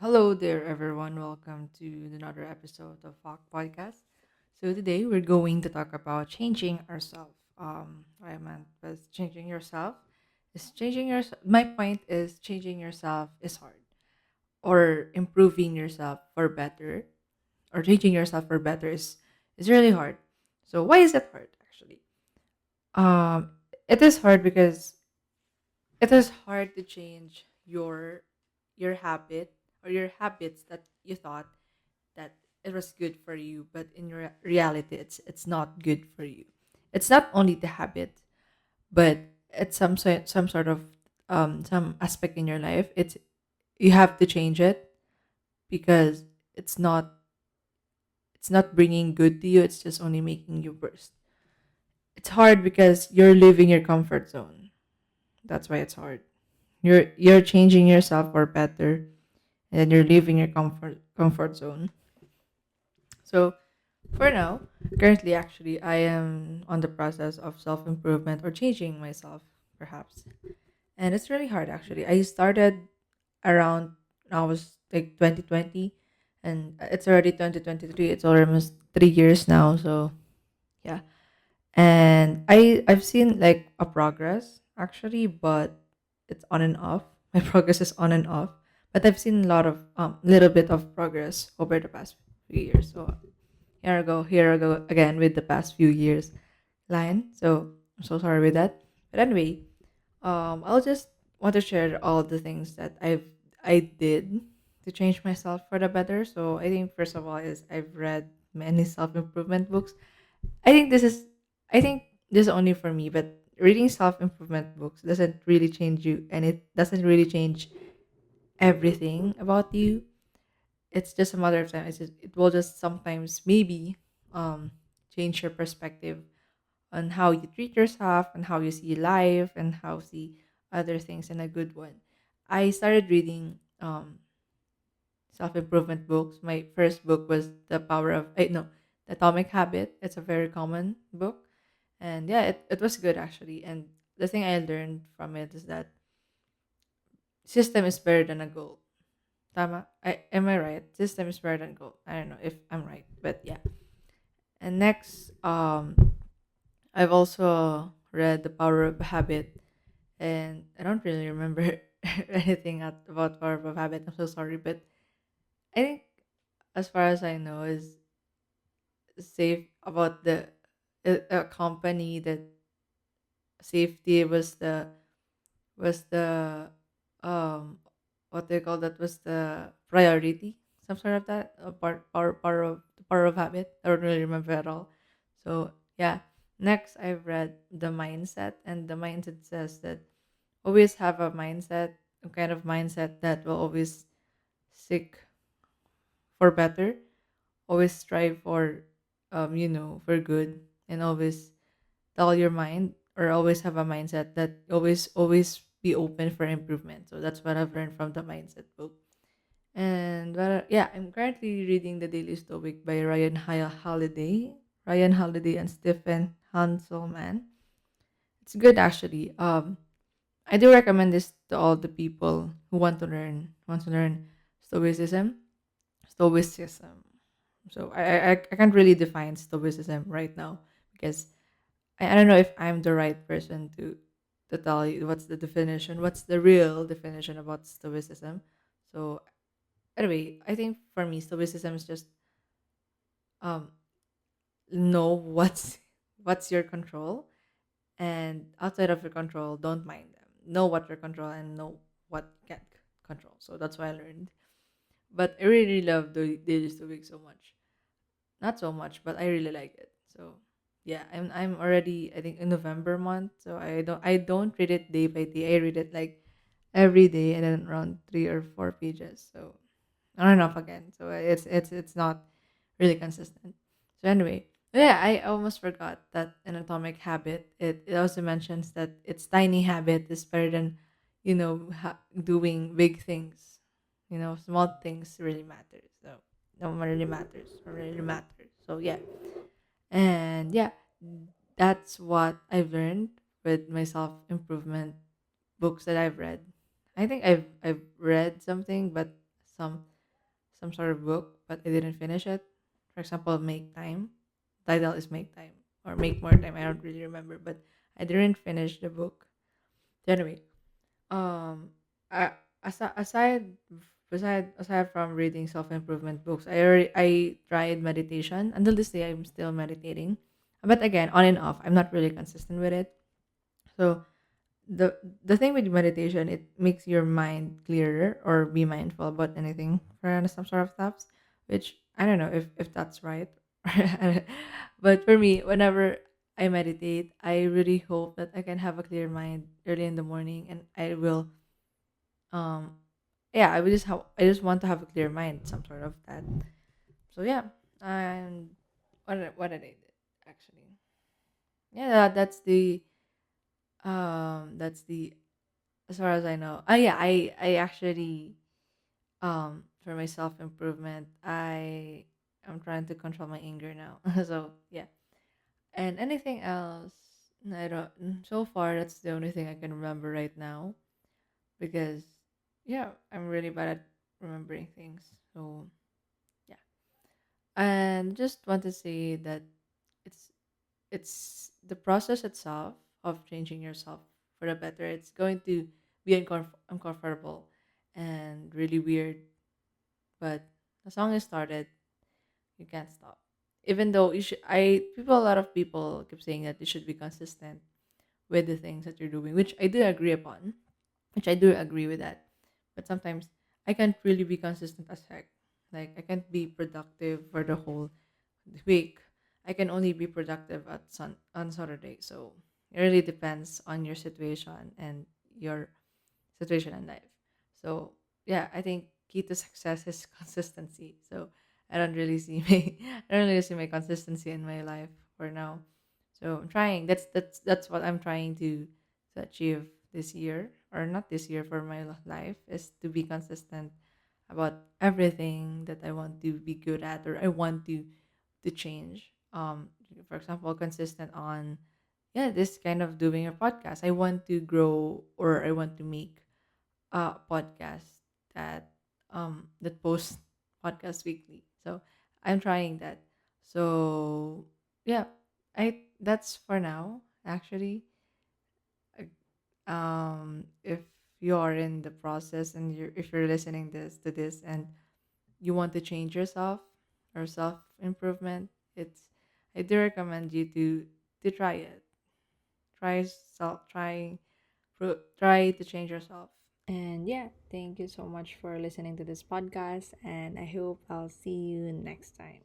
Hello there, everyone. Welcome to another episode of Fock Podcast. So today we're going to talk about changing ourselves. What I meant was changing yourself is changing yourself. My point is changing yourself is hard, or improving yourself for better, or changing yourself for better is really hard. So why is it hard? Actually, it is hard because it is hard to change your habit or your habits that you thought that it was good for you, but in reality it's not good for you. It's not only the habit, but it's some sort of some aspect in your life. It's You have to change it because it's not it's not bringing good to you. It's just only making you worse. It's hard because you're leaving your comfort zone. That's why it's hard. You're changing yourself for better, and then you're leaving your comfort zone. So for now, currently actually I am on the process of self improvement or changing myself perhaps. And it's really hard actually. I started around I was like 2020, and it's already 2023. It's almost 3 years now, so yeah. And I've seen like a progress actually, but it's on and off. My progress is on and off, but I've seen a lot of little bit of progress over the past few years. So here I go again with the past few years line. So I'm so sorry with that. But anyway, I'll just want to share all the things that I did to change myself for the better. So I think first of all is I've read many self improvement books. I think this is I think this is only for me, but reading self improvement books doesn't really change you, and it doesn't really change everything about you. It's just a matter of time. It will just sometimes maybe um change your perspective on how you treat yourself and how you see life and how see other things in a good one. I started reading self improvement books. My first book was The Power of no, The Atomic Habit. It's a very common book. And yeah, it was good actually. And the thing I learned from it is that system is better than a goal. Tama? Am I right? System is better than goal. I don't know if I'm right, but yeah. And next, I've also read The Power of Habit, and I don't really remember anything about Power of Habit. I'm so sorry, but I think as far as I know is safe about the a company that safety was the um what they call that was the priority, some sort of that power of habit. I don't really remember at all. So yeah, next I've read The Mindset, and the mindset says that always have a kind of mindset that will always seek for better, always strive for for good, and always tell your mind or always have a mindset that always be open for improvement. So that's what I've learned from the mindset book. And yeah, I'm currently reading The Daily Stoic by Ryan Holiday and Stephen Hanselman. It's good actually. I do recommend this to all the people who want to learn stoicism. Stoicism. So I can't really define stoicism right now because I don't know if I'm the right person to tell you what's the definition, what's the real definition about stoicism. So anyway, I think for me stoicism is just um know what's your control, and outside of your control don't mind them. Know what your control and know what you can't control. So that's what I learned. But I really love the Daily Stoic so much. Not so much, but I really like it. So yeah, I'm already I think in November month. So I don't read it day by day. I read it like every day and then around 3 or 4 pages. So on and off again. So it's not really consistent. So anyway, yeah, I almost forgot that in Atomic Habit, it also mentions that its tiny habit is better than doing big things. Small things really matter. So no one really matters. Or really matters. So yeah, and yeah, that's what I've learned with my self improvement books that I've read. I think I've read something, but some some sort of book, but I didn't finish it. For example, Make Time. Title is Make Time or Make More Time. I don't really remember, but I didn't finish the book. So anyway, um, I, aside from reading self improvement books, I tried meditation. Until this day, I'm still meditating, but again, on and off. I'm not really consistent with it. So the the thing with meditation, it makes your mind clearer or be mindful about anything for some sort of stuff, which I don't know if that's right. But for me, whenever I meditate, I really hope that I can have a clear mind early in the morning, and I will um yeah, I just want to have a clear mind, some sort of that. So yeah, and what did I did actually? Yeah, that's the as far as I know. Oh yeah, I actually for my self improvement, I'm trying to control my anger now. So yeah, and anything else, I don't. So far, that's the only thing I can remember right now because yeah, I'm really bad at remembering things. So yeah, and just want to say that it's it's the process itself of changing yourself for the better. It's going to be uncomfortable and really weird, but as long as started, you can't stop. Even though you should, a lot of people keep saying that you should be consistent with the things that you're doing, which I do agree upon, which I do agree with that. But sometimes I can't really be consistent as heck. Like I can't be productive for the whole week. I can only be productive on Saturday. So it really depends on your situation and your situation in life. So yeah, I think key to success is consistency. So I don't really see me I don't really see my consistency in my life for now. So I'm trying. That's what I'm trying to achieve this year, or not this year, for my life, is to be consistent about everything that I want to be good at or I want to change. For example, consistent on yeah, this kind of doing a podcast. I want to grow, or I want to make a podcast that posts podcast weekly. So I'm trying that. So yeah, I that's for now. Actually, if you are in the process and if you're listening to this and you want to change yourself or self improvement, it's I do recommend you to try it. Try self try to change yourself. And yeah, thank you so much for listening to this podcast, and I hope I'll see you next time.